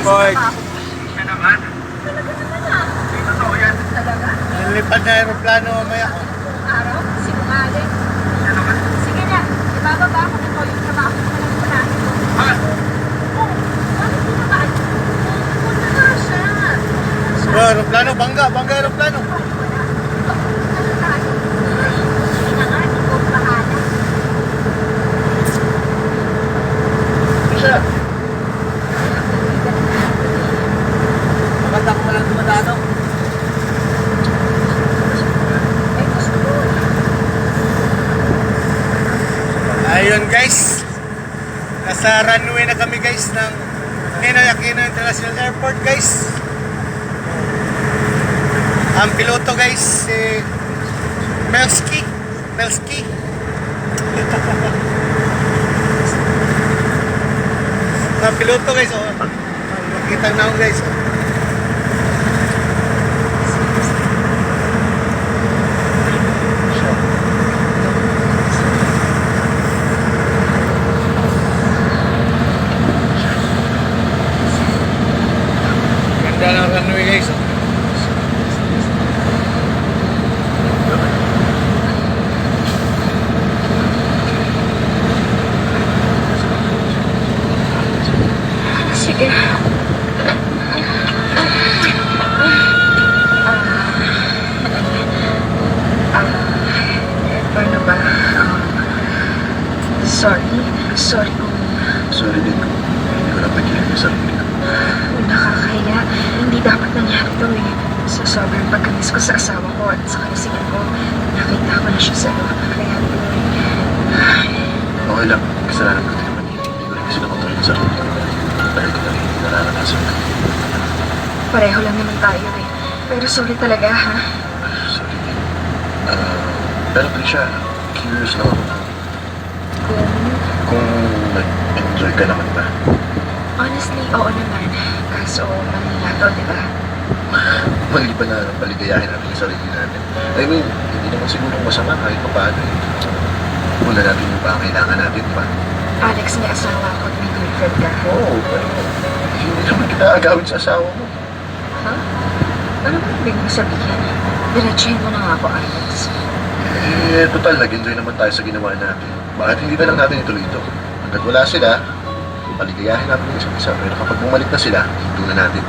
airport. Siya naman. Talaga naman ah. Hindi totoo yan. Talaga? Nilipad na aeroplano mamaya. Araw? Sinungaling. Siya naman. Sige na, ibababa ako ng yung trabaho ko lang unahin mo. Bakit? Oh, bakit mo naman? Punta nga siya. Oh, aeroplano, bangga aeroplano. Siya. Maganda ko walang dumadano. Ayun guys, nasa runway na kami guys ng Ninoy Aquino International Airport guys. Ang piloto guys si Melski. Ang piloto guys, oh. Makita na ako guys, oh. Ganda ng runway guys, oh. Sige. Paano ba? Sorry kung Sorry din ko. Hindi ko napagilan yung sarili ko. nakakahiya. Hindi dapat nangyari to eh. Sa sobrang pagkamis ko sa asawa ko at sa kalisigan ko, nakita ko na siya sa'yo. Kaya Okay lang. Kasalanan ko din naman. Hindi ko rin kasi nakontrol yung sarili ko. Dahil ko na rin hindi nararanasan ko. pareho lang naman tayo eh. Pero sorry talaga ha. Sorry din. Pero Prisha, curious lang ako kung nag-enjoy ka naman ba? Honestly, oo naman. Kaso, mali nga to, di ba? Mali ba na paligayahin natin yung sarili natin? I mean, hindi naman siguro masama kahit pa paano eh. Una natin yung pangailangan natin, di ba? Alex, may asawa ako at may girlfriend ka. Oo, pero hindi naman kita agawin sa asawa mo. Ha? Ano ba ibig mo sabihin? Diretsuhin mo na nga ako, Alex. Total, nag-enjoy naman tayo sa ginawa natin. Bakit hindi na lang natin ituloy ito? Hanggat wala sila, paligayahin natin yung isa't isa. Pero kapag bumalik na sila, ito na natin.